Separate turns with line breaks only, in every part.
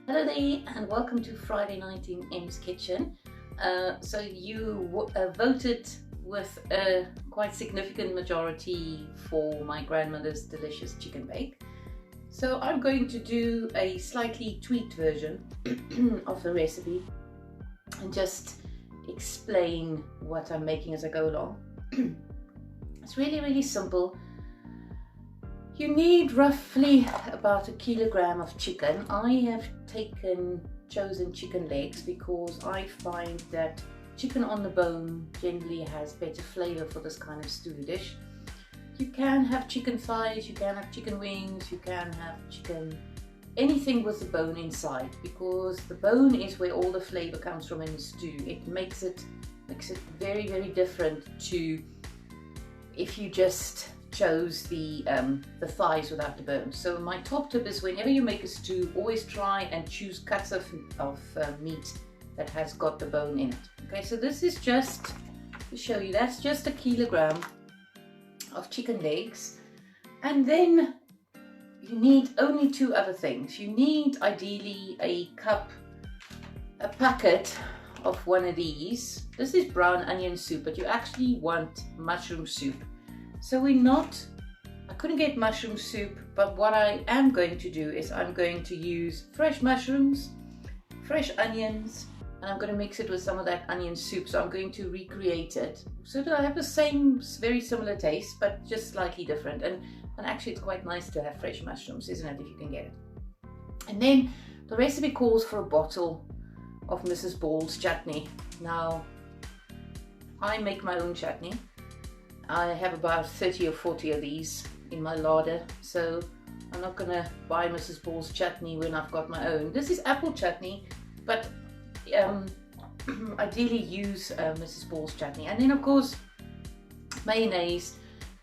Hello there and welcome to Friday night in M's Kitchen. So you voted with a quite significant majority for my grandmother's delicious chicken bake. So I'm going to do a slightly tweaked version of the recipe and just explain what I'm making as I go along. It's really simple. You need roughly about 1 kilogram of chicken. I have chosen chicken legs because I find that chicken on the bone generally has better flavor for this kind of stew dish. You can have chicken thighs, you can have chicken wings, you can have anything with the bone inside, because the bone is where all the flavor comes from in the stew. It makes it very different to if you just chose the thighs without the bone. So my top tip is, whenever you make a stew, always try and choose cuts of meat that has got the bone in it. Okay, so this is just to show you, that's just 1 kilogram of chicken legs. And then you need only 2 other things. You need ideally a packet of one of these. This is brown onion soup, but you actually want mushroom soup. So I couldn't get mushroom soup, but what I am going to do is I'm going to use fresh mushrooms, fresh onions, and I'm going to mix it with some of that onion soup. So I'm going to recreate it so that I have the same, very similar taste, but just slightly different. And actually it's quite nice to have fresh mushrooms, isn't it, if you can get it. And then the recipe calls for a bottle of Mrs. Ball's chutney. Now, I make my own chutney. I have about 30 or 40 of these in my larder, so I'm not going to buy Mrs. Ball's chutney when I've got my own. This is apple chutney, but ideally use Mrs. Ball's chutney. And then of course mayonnaise.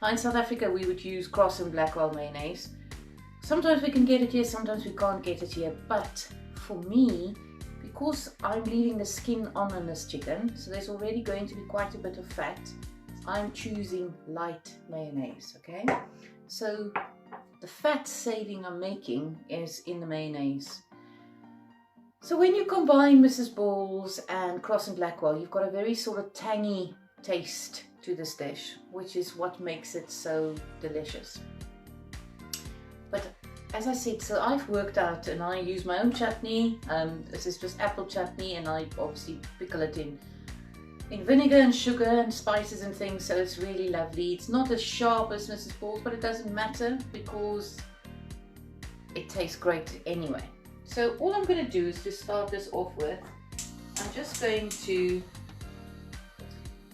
Now in South Africa we would use Cross and Blackwell mayonnaise. Sometimes we can get it here, sometimes we can't get it here, but for me, because I'm leaving the skin on this chicken, so there's already going to be quite a bit of fat, I'm choosing light mayonnaise. Okay, so the fat saving I'm making is in the mayonnaise. So when you combine Mrs. Ball's and Cross and Blackwell, you've got a very sort of tangy taste to this dish, which is what makes it so delicious. But as I said, so I've worked out and I use my own chutney. This is just apple chutney, and I obviously pickle it in vinegar and sugar and spices and things, so it's really lovely. It's not as sharp as Mrs. Ball's, but it doesn't matter because it tastes great anyway. So all I'm going to do is to start this off with, I'm just going to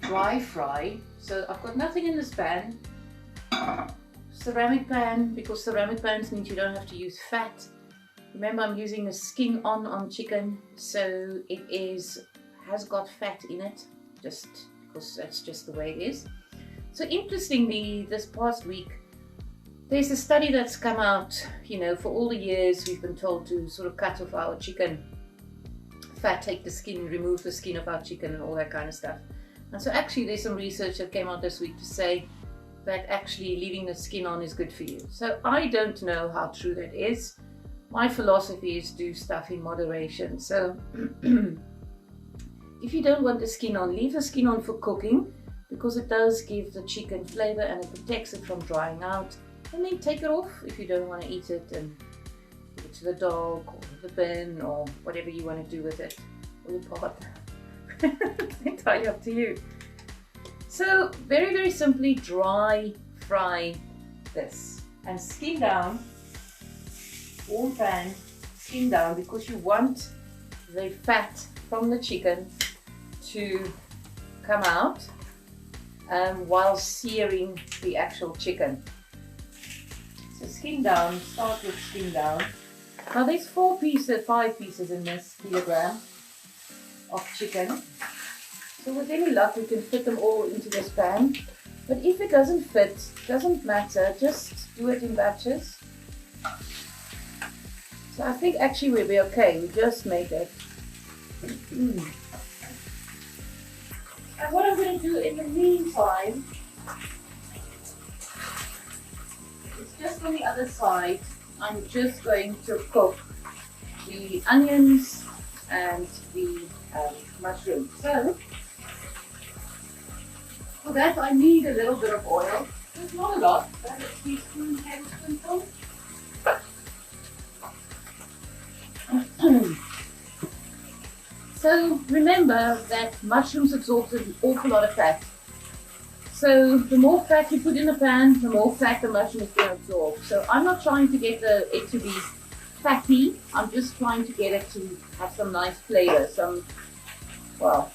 dry fry. So I've got nothing in this pan. Ceramic pan, because ceramic pans means you don't have to use fat. Remember, I'm using a skin on chicken, so it has got fat in it, just because that's just the way it is. So interestingly, this past week, there's a study that's come out, for all the years we've been told to sort of cut off our chicken fat, take the skin, remove the skin of our chicken and all that kind of stuff. And so actually there's some research that came out this week to say that actually leaving the skin on is good for you. So I don't know how true that is. My philosophy is do stuff in moderation. So if you don't want the skin on, leave the skin on for cooking, because it does give the chicken flavor and it protects it from drying out. And then take it off if you don't want to eat it and give it to the dog or the bin or whatever you want to do with it, or your partner. It's entirely up to you. So very simply dry fry this and skin down, warm pan, skin down, because you want the fat from the chicken to come out while searing the actual chicken. So skin down, start with skin down. Now there's 5 pieces in this kilogram of chicken. So with any luck we can fit them all into this pan. But if it doesn't fit, doesn't matter, just do it in batches. So I think actually we'll be okay, we just make it. And what I'm going to do in the meantime is just on the other side, I'm just going to cook the onions and the mushrooms. So for that I need a little bit of oil. It's not a lot, but a teaspoon, tablespoonful. So remember that mushrooms absorb an awful lot of fat. So the more fat you put in the pan, the more fat the mushroom is going to absorb. So I'm not trying to get it to be fatty. I'm just trying to get it to have some nice flavor, some, well,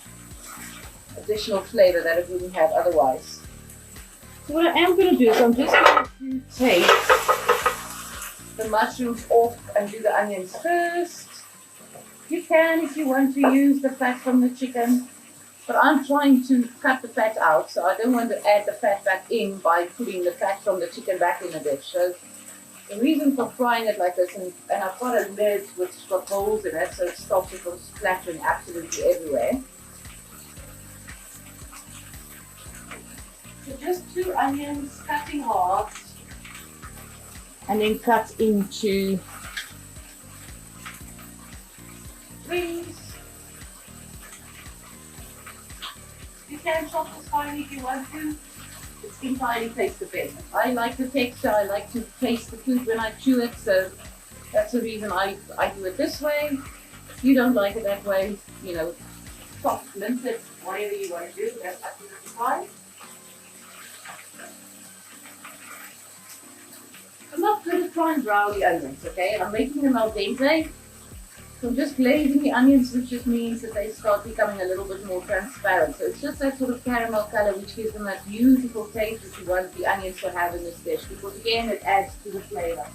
additional flavor that it wouldn't have otherwise. So what I am going to do is I'm just going to take the mushrooms off and do the onions first. You can, if you want to, use the fat from the chicken, but I'm trying to cut the fat out, so I don't want to add the fat back in by putting the fat from the chicken back in the dish. So the reason for frying it like this, and I've got a lid which has got holes in it, so it stops it from splattering absolutely everywhere. So just 2 onions cut in half, and then cut into rings. You can chop this fine if you want to. It's entirely taste dependent. I like the texture, I like to taste the food when I chew it, so that's the reason I do it this way. If you don't like it that way, you know, soft, mince it, whatever you want to do, that's absolutely fine. I'm not going to try and brown the onions, okay? I'm making them al dente. So I'm just glazing the onions, which just means that they start becoming a little bit more transparent. So it's just that sort of caramel color which gives them that beautiful taste that you want the onions to have in this dish, because again it adds to the flavor.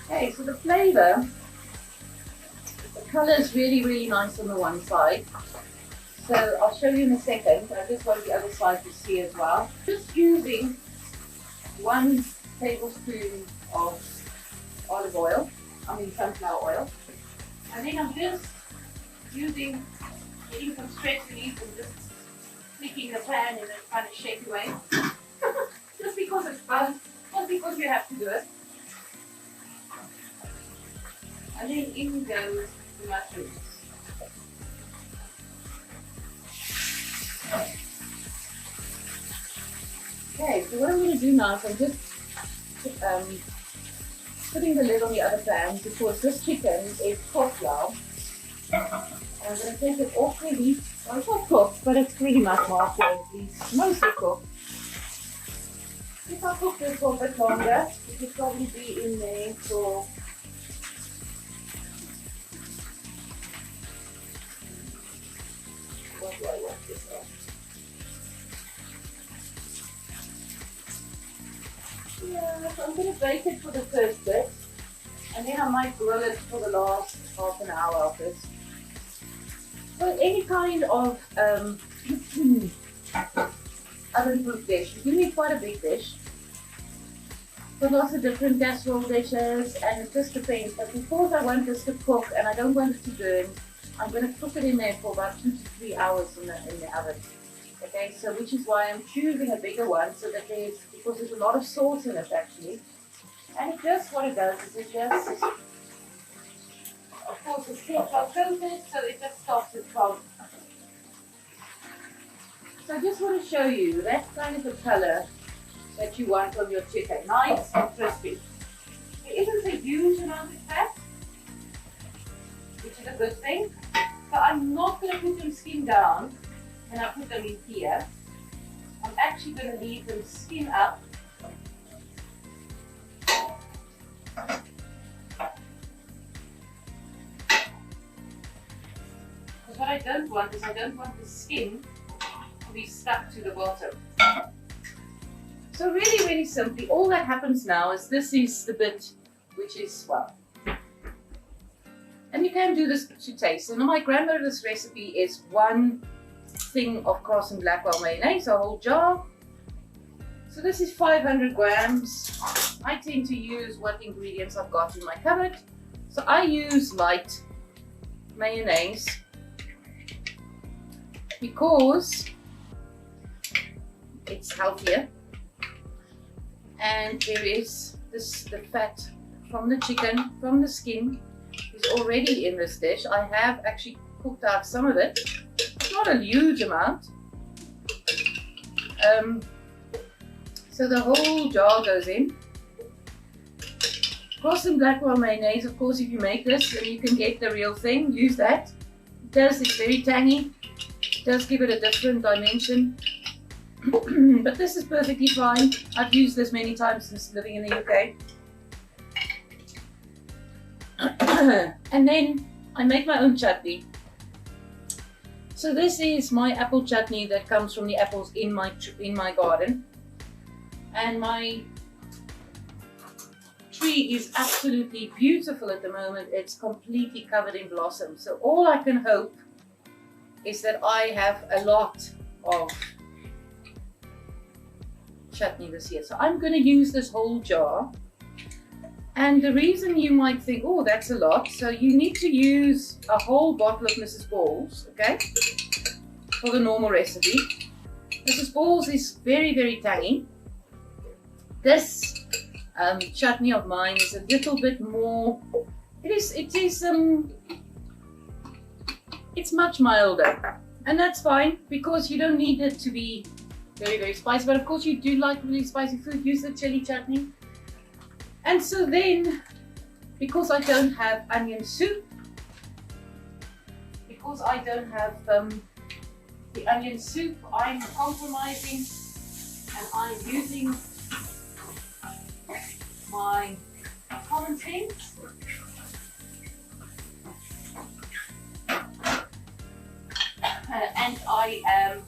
Okay, so the flavor, the color is really, really nice on the one side. So I'll show you in a second. I just want the other side to see as well. Just using 1 tablespoon of olive oil, sunflower oil. And then I'm just getting some stretch relief and just flicking the pan in a kind of shaky way. Just because it's fun, not because you have to do it. And then in goes the mushrooms. Okay, so what I'm going to do now is I'm just putting the lid on the other pan, because this chicken is cooked now. And I'm going to take it off the heat. Well, it's not cooked, but it's pretty much halfway at least, mostly cooked. If I cook this for a bit longer, it could probably be in there for what do I want this on? Yeah, so I'm going to bake it for the first bit, and then I might grill it for the last half an hour of this. So any kind of oven-proof dish. You need quite a big dish. There's lots of different casserole dishes, and it just depends. But because I want this to cook and I don't want it to burn, I'm going to cook it in there for about 2 to 3 hours in the oven. Okay, so which is why I'm choosing a bigger one, so that because there's a lot of salt in it actually. And it just, what it does is it just, of course it's still coated, so it just stops it from. So I just want to show you, that's kind of the color that you want on your chicken. Nice and crispy. There isn't a huge amount of fat, which is a good thing. So I'm not going to put them skin down and I put them in here. I'm actually going to leave them skin up. Because what I don't want is I don't want the skin to be stuck to the bottom. So really, really simply, all that happens now is this is the bit which is, well, And you can do this to taste. So now my grandmother's recipe is 1 thing of Cross and Blackwell mayonnaise, a whole jar. So this is 500 grams. I tend to use what ingredients I've got in my cupboard. So I use light mayonnaise because it's healthier, and there is the fat from the chicken, from the skin, is already in this dish. I have actually cooked out some of it. It's not a huge amount. So the whole jar goes in. Cross and Blackwell mayonnaise, of course, if you make this, and you can get the real thing, use that. It's very tangy. It does give it a different dimension. But this is perfectly fine. I've used this many times since living in the UK. And then I make my own chutney. So this is my apple chutney that comes from the apples in my garden. And my tree is absolutely beautiful at the moment. It's completely covered in blossom. So all I can hope is that I have a lot of chutney this year. So I'm going to use this whole jar. And the reason you might think, oh, that's a lot. So you need to use a whole bottle of Mrs. Ball's, okay, for the normal recipe. Mrs. Ball's is very, very tangy. This chutney of mine is a little bit more, it's much milder, and that's fine because you don't need it to be very, very spicy. But of course you do like really spicy food, use the chili chutney. And so then, because I don't have onion soup, the onion soup, I'm compromising, and I'm using my common sense. And I am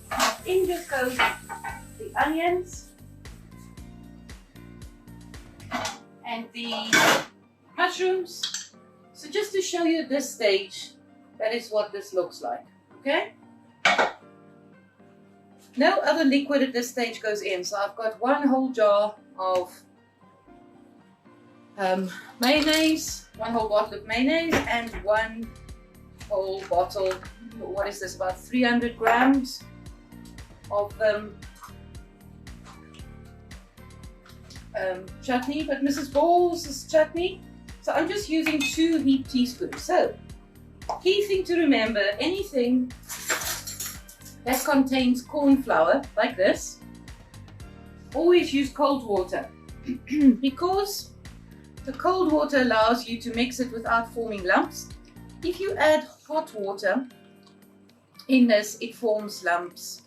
in just goes the onions and the mushrooms. So just to show you at this stage, that is what this looks like, okay? No other liquid at this stage goes in. So I've got 1 whole jar of mayonnaise, 1 whole bottle of mayonnaise, and 1 whole bottle, what is this, about 300 grams of chutney, but Mrs. Ball's is chutney. So I'm just using 2 heaped teaspoons. So key thing to remember, anything that contains corn flour like this, always use cold water because the cold water allows you to mix it without forming lumps. If you add hot water in this, it forms lumps,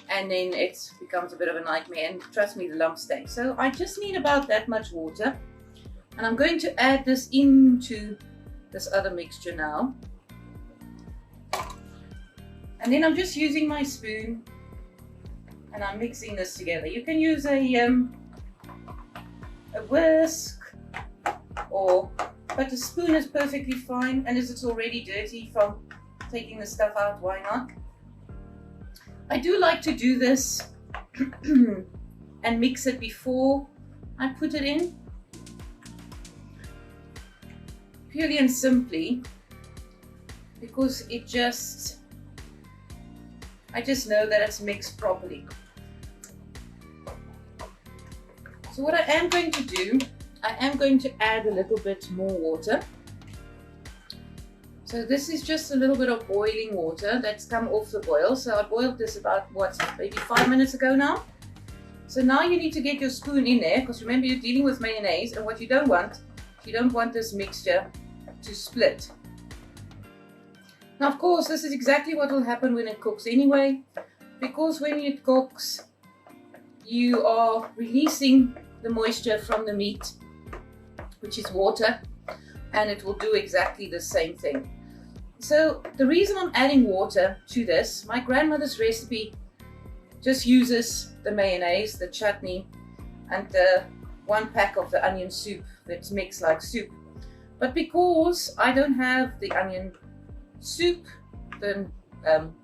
and then it becomes a bit of a nightmare, and trust me, the lumps stay. So I just need about that much water, and I'm going to add this into this other mixture now. And then I'm just using my spoon and I'm mixing this together. You can use a whisk, but a spoon is perfectly fine, and as it's already dirty from taking the stuff out, why not? I do like to do this and mix it before I put it in, purely and simply because I just know that it's mixed properly. So what I am going to do, I am going to add a little bit more water. So this is just a little bit of boiling water that's come off the boil. So I boiled this about, maybe 5 minutes ago now. So now you need to get your spoon in there, because remember, you're dealing with mayonnaise, and what you don't want this mixture to split. Now, of course, this is exactly what will happen when it cooks anyway, because when it cooks, you are releasing the moisture from the meat, which is water, and it will do exactly the same thing. So the reason I'm adding water to this, my grandmother's recipe just uses the mayonnaise, the chutney, and the 1 pack of the onion soup that's mixed like soup. But because I don't have the onion soup, the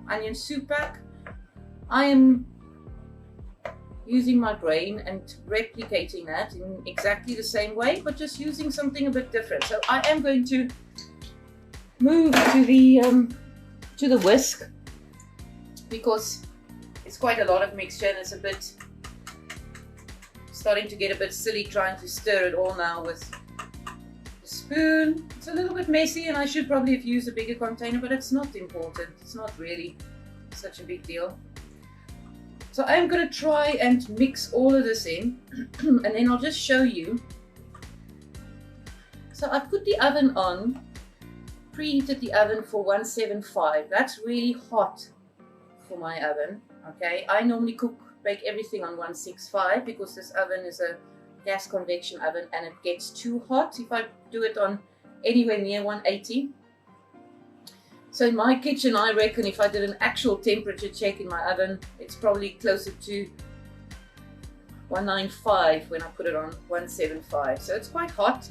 onion soup pack, I am using my brain and replicating that in exactly the same way, but just using something a bit different. So I am going to move to the whisk, because it's quite a lot of mixture and it's a bit starting to get a bit silly trying to stir it all now with the spoon. It's a little bit messy and I should probably have used a bigger container, but it's not important. It's not really such a big deal. So I'm going to try and mix all of this in and then I'll just show you. So I've put the oven on, preheated the oven for 175. That's really hot for my oven. Okay, I normally bake everything on 165 because this oven is a gas convection oven and it gets too hot if I do it on anywhere near 180. So in my kitchen, I reckon if I did an actual temperature check in my oven, it's probably closer to 195 when I put it on 175. So it's quite hot.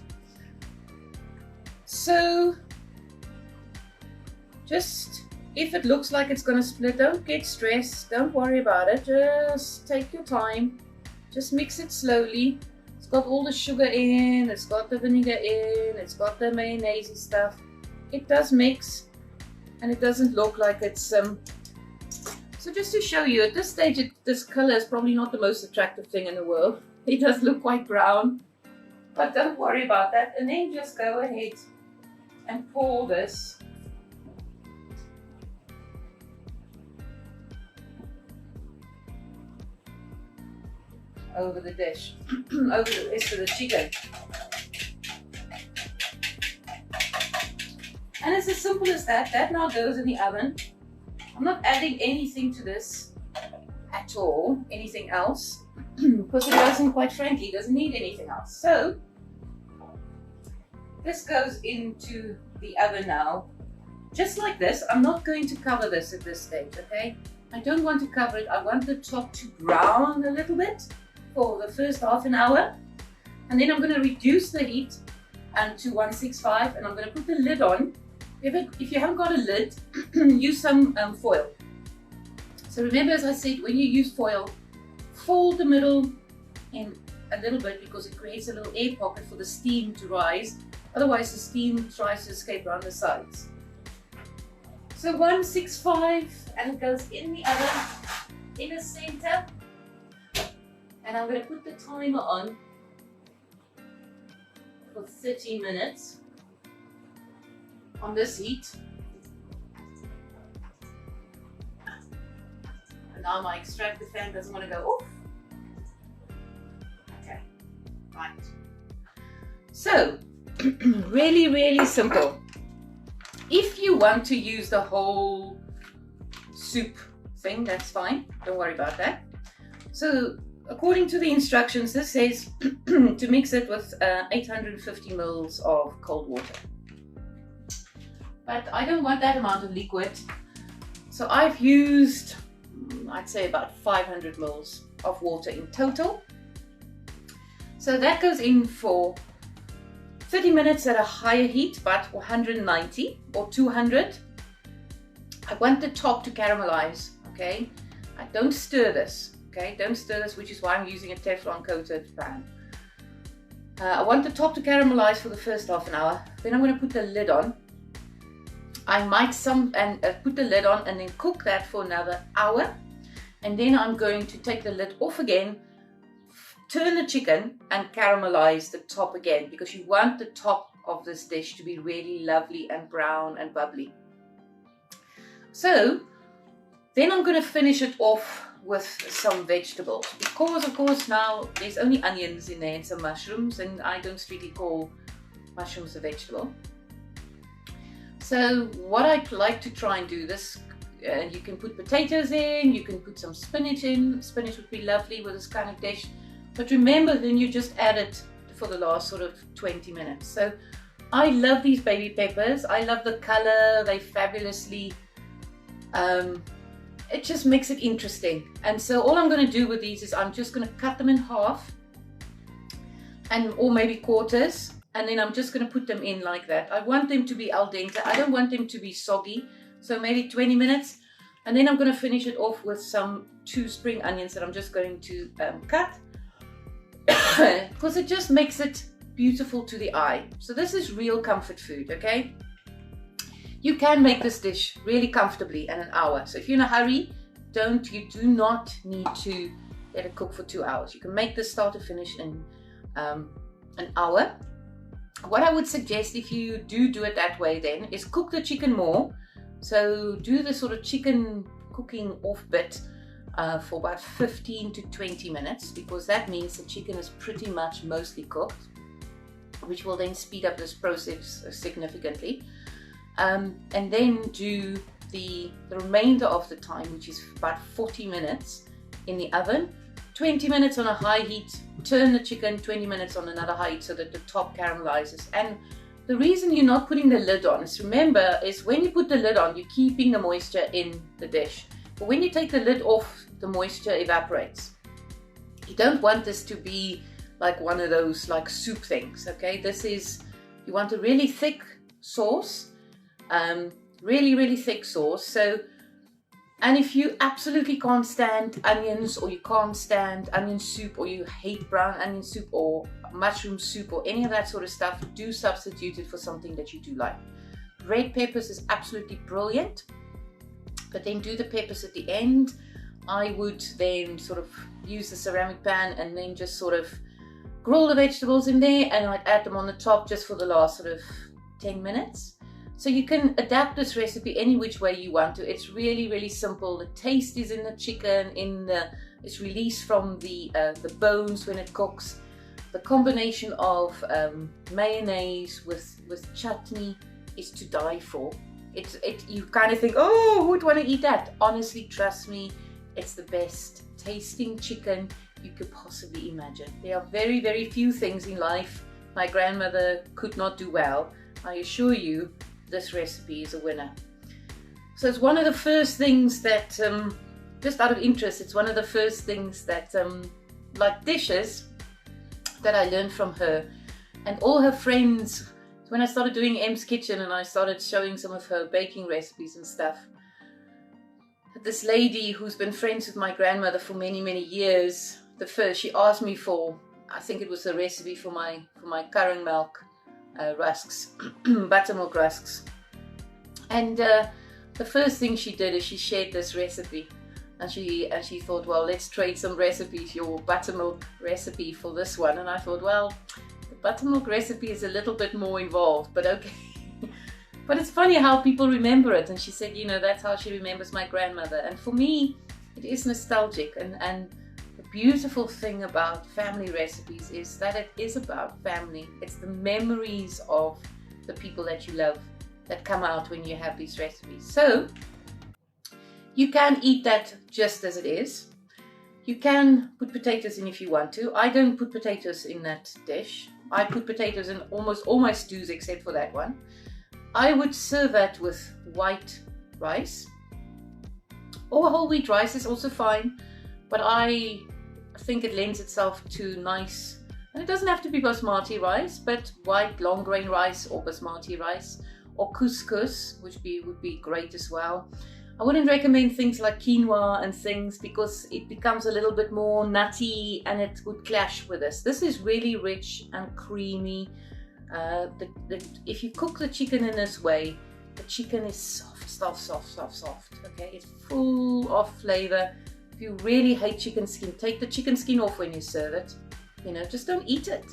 So just, if it looks like it's going to split, don't get stressed. Don't worry about it. Just take your time. Just mix it slowly. It's got all the sugar in. It's got the vinegar in. It's got the mayonnaise stuff. It does mix. And it doesn't look like it's so just to show you, at this stage this color is probably not the most attractive thing in the world. It does look quite brown, but don't worry about that. And then just go ahead and pour this over the dish, over the rest of the chicken. And it's as simple as that. That now goes in the oven. I'm not adding anything to this at all, anything else, because it doesn't, quite frankly, doesn't need anything else. So this goes into the oven now, just like this. I'm not going to cover this at this stage, okay? I don't want to cover it. I want the top to brown a little bit for the first half an hour. And then I'm going to reduce the heat to 165 and I'm going to put the lid on. If you haven't got a lid, use some foil. So remember, as I said, when you use foil, fold the middle in a little bit because it creates a little air pocket for the steam to rise. Otherwise the steam tries to escape around the sides. So 165, and it goes in the oven in the center. And I'm going to put the timer on for 30 minutes on this heat. And now my extractor fan doesn't want to go off. Okay, right. So, really simple. If you want to use the whole soup thing, that's fine. Don't worry about that. So, according to the instructions, this says to mix it with 850 mils of cold water. But I don't want that amount of liquid. So I've used, I'd say about 500 mils of water in total. So that goes in for 30 minutes at a higher heat, but 190 or 200. I want the top to caramelize, okay? I don't stir this. Okay, don't stir this, which is why I'm using a Teflon coated pan. I want the top to caramelize for the first half an hour. Then I'm going to put the lid on. I might put the lid on and then cook that for another hour. And then I'm going to take the lid off again, turn the chicken and caramelize the top again, because you want the top of this dish to be really lovely and brown and bubbly. So then I'm going to finish it off with some vegetables, because of course now there's only onions in there and some mushrooms, and I don't strictly call mushrooms a vegetable. So what I'd like to try and do this, you can put potatoes in, you can put some spinach in. Spinach would be lovely with this kind of dish, but remember, then you just add it for the last sort of 20 minutes. So I love these baby peppers. I love the color. They fabulously it just makes it interesting. And so all I'm going to do with these is I'm just going to cut them in half, or maybe quarters, And then I'm just going to put them in like that. I want them to be al dente. I don't want them to be soggy. So maybe 20 minutes. And then I'm going to finish it off with some 2 spring onions that I'm just going to cut. Because it just makes it beautiful to the eye. So this is real comfort food, okay? You can make this dish really comfortably in an hour. So if you're in a hurry, you do not need to let it cook for 2 hours. You can make this start to finish in an hour. What I would suggest if you do it that way then is cook the chicken more. So do the sort of chicken cooking off bit for about 15 to 20 minutes, because that means the chicken is pretty much mostly cooked, which will then speed up this process significantly. And then do the remainder of the time, which is about 40 minutes in the oven, 20 minutes on a high heat, turn the chicken, 20 minutes on another high heat so that the top caramelizes. And the reason you're not putting the lid on is, remember, is when you put the lid on, you're keeping the moisture in the dish. But when you take the lid off, the moisture evaporates. You don't want this to be like one of those like soup things, okay? This is, you want a really thick sauce, really thick sauce. So, and if you absolutely can't stand onions, or you can't stand onion soup, or you hate brown onion soup or mushroom soup or any of that sort of stuff, do substitute it for something that you do like. Red peppers is absolutely brilliant, but then do the peppers at the end. I would then sort of use the ceramic pan and then just sort of grill the vegetables in there, and I'd add them on the top just for the last sort of 10 minutes. So you can adapt this recipe any which way you want to. It's really simple. The taste is in the chicken, it's released from the bones when it cooks. The combination of mayonnaise with chutney is to die for. You kind of think, oh, who would want to eat that? Honestly, trust me, it's the best tasting chicken you could possibly imagine. There are very few things in life my grandmother could not do well. I assure you, this recipe is a winner. So it's one of the first things that, just out of interest, it's one of the first things that, like dishes, that I learned from her. And all her friends, when I started doing M's Kitchen and I started showing some of her baking recipes and stuff, this lady who's been friends with my grandmother for many years, she asked me for, I think it was a recipe for my currant milk rusks, buttermilk rusks. And the first thing she did is she shared this recipe, and she thought, well, let's trade some recipes, your buttermilk recipe for this one. And I thought, well, the buttermilk recipe is a little bit more involved, but okay. But it's funny how people remember it. And she said, you know, that's how she remembers my grandmother. And for me, it is nostalgic. And the beautiful thing about family recipes is that it is about family. It's the memories of the people that you love that come out when you have these recipes. So you can eat that just as it is. You can put potatoes in if you want to. I don't put potatoes in that dish. I put potatoes in almost all my stews except for that one. I would serve that with white rice, or whole wheat rice is also fine, but I think it lends itself to nice, and it doesn't have to be basmati rice, but white long grain rice or basmati rice, or couscous, which would be great as well. I wouldn't recommend things like quinoa and things, because it becomes a little bit more nutty and it would clash with this. This is really rich and creamy. If you cook the chicken in this way, the chicken is soft, okay? It's full of flavor. If you really hate chicken skin, take the chicken skin off when you serve it. You know, just don't eat it.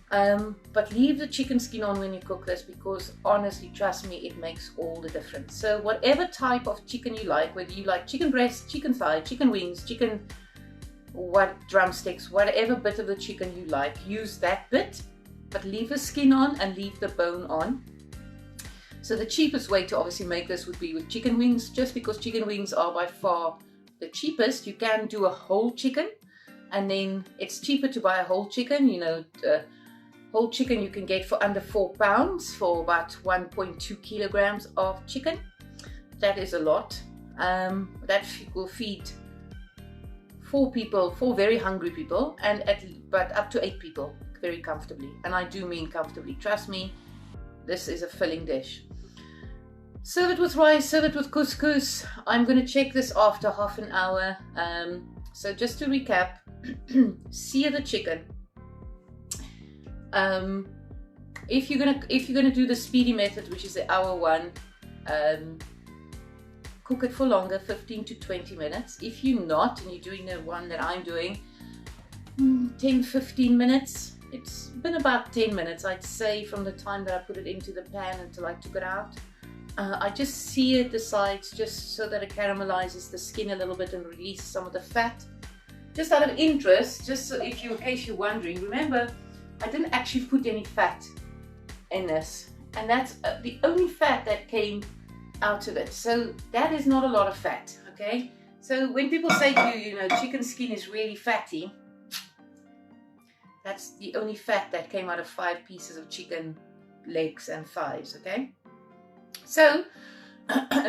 But leave the chicken skin on when you cook this, because honestly, trust me, it makes all the difference. So whatever type of chicken you like, whether you like chicken breast, chicken thigh, chicken wings, drumsticks, whatever bit of the chicken you like, use that bit, but leave the skin on and leave the bone on. So the cheapest way to obviously make this would be with chicken wings, just because chicken wings are by far the cheapest. You can do a whole chicken, and then it's cheaper to buy a whole chicken. You know, whole chicken you can get for under £4 for about 1.2 kilograms of chicken. That is a lot. That will feed 4 people, 4 very hungry people, but up to 8 people very comfortably. And I do mean comfortably. Trust me, this is a filling dish. Serve it with rice, serve it with couscous. I'm going to check this after half an hour. So just to recap, sear the chicken. If you're gonna do the speedy method, which is the hour one, cook it for longer, 15 to 20 minutes. If you're not, and you're doing the one that I'm doing, 10-15 minutes. It's been about 10 minutes, I'd say, from the time that I put it into the pan until I took it out. I just seared the sides just so that it caramelizes the skin a little bit and releases some of the fat. Just out of interest, just so in case you're wondering, remember, I didn't actually put any fat in this, and that's the only fat that came out of it. So that is not a lot of fat, okay? So when people say to you, chicken skin is really fatty, that's the only fat that came out of 5 pieces of chicken legs and thighs, okay? So,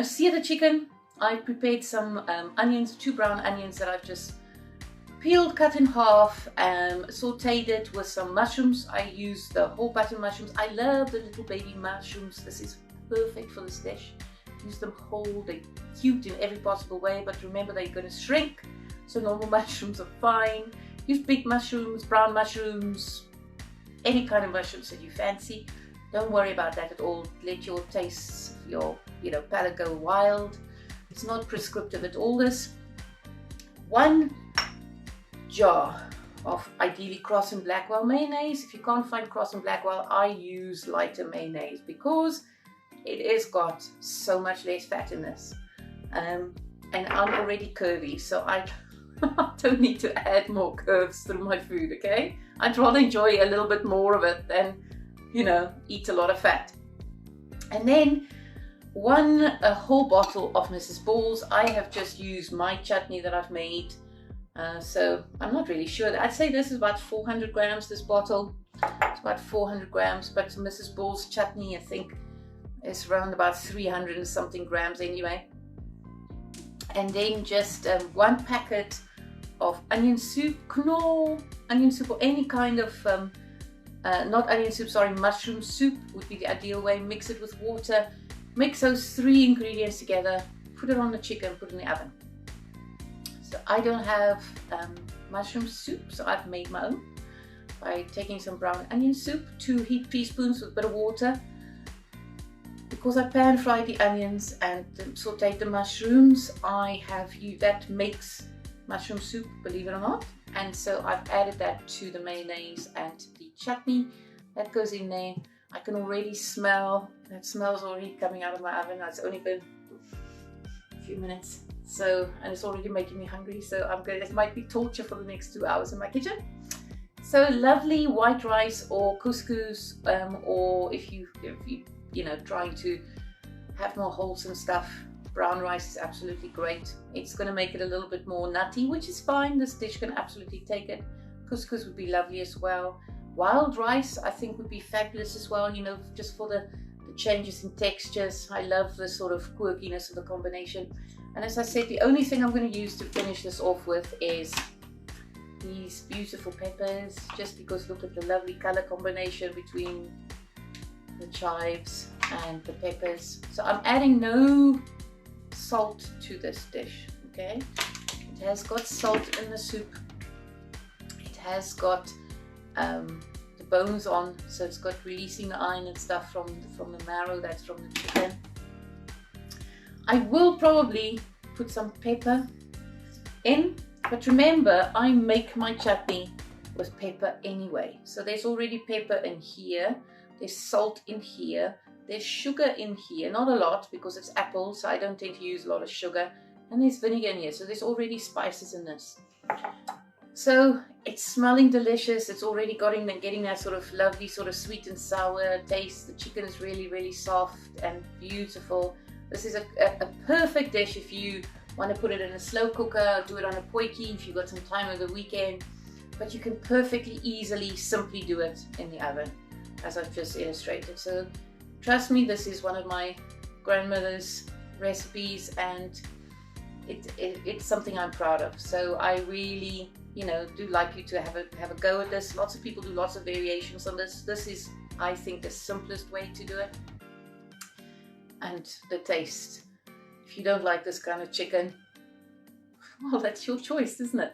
sear the chicken. I prepared some onions, 2 brown onions that I've just peeled, cut in half, sauteed it with some mushrooms. I used the whole button mushrooms. I love the little baby mushrooms. This is perfect for this dish. Use them whole, they're cute in every possible way, but remember they're going to shrink, so normal mushrooms are fine. Use big mushrooms, brown mushrooms, any kind of mushrooms that you fancy. Don't worry about that at all. Let your tastes, your palate go wild. It's not prescriptive at all. This 1 jar of ideally Cross and Blackwell mayonnaise. If you can't find Cross and Blackwell, I use lighter mayonnaise because it has got so much less fat in this. And I'm already curvy, so I don't need to add more curves through my food, okay? I'd rather enjoy a little bit more of it than, eat a lot of fat. And then a whole bottle of Mrs. Ball's. I have just used my chutney that I've made. So I'm not really sure. I'd say this is about 400 grams, this bottle. It's about 400 grams, but Mrs. Ball's chutney, I think, is around about 300 and something grams anyway. And then just 1 packet of onion soup, knorr onion soup, or any kind of, not onion soup, sorry, mushroom soup would be the ideal way. Mix it with water. Mix those 3 ingredients together, put it on the chicken, put it in the oven. So I don't have mushroom soup, so I've made my own by taking some brown onion soup, 2 heaped teaspoons with a bit of water. Because I pan fried the onions and sauteed the mushrooms, that makes mushroom soup, believe it or not. And so I've added that to the mayonnaise and the chutney. That goes in there. I can already smell, that smell's already coming out of my oven. It's only been a few minutes. So, and it's already making me hungry. So it might be torture for the next 2 hours in my kitchen. So lovely white rice or couscous, or if you trying to have more wholesome stuff, brown rice is absolutely great. It's going to make it a little bit more nutty, which is fine. This dish can absolutely take it. Couscous would be lovely as well. Wild rice, I think, would be fabulous as well, just for the changes in textures. I love the sort of quirkiness of the combination. And as I said, the only thing I'm going to use to finish this off with is these beautiful peppers, just because look at the lovely color combination between the chives and the peppers. So I'm adding no salt to this dish, okay? It has got salt in the soup. It has got the bones on, so it's got releasing the iron and stuff from the marrow, that's from the chicken. I will probably put some pepper in, but remember, I make my chutney with pepper anyway. So there's already pepper in here. There's salt in here, there's sugar in here, not a lot because it's apple, so I don't tend to use a lot of sugar, and there's vinegar in here, so there's already spices in this. So it's smelling delicious. It's already getting that sort of lovely sort of sweet and sour taste. The chicken is really, really soft and beautiful. This is a perfect dish if you want to put it in a slow cooker, do it on a potjie if you've got some time over the weekend, but you can perfectly easily simply do it in the oven, as I've just illustrated. So trust me, this is one of my grandmother's recipes, and it's something I'm proud of. So I really you know, do like you to have a go at this. Lots of people do lots of variations on this. This is, I think, the simplest way to do it. And the taste. If you don't like this kind of chicken, well, that's your choice, isn't it?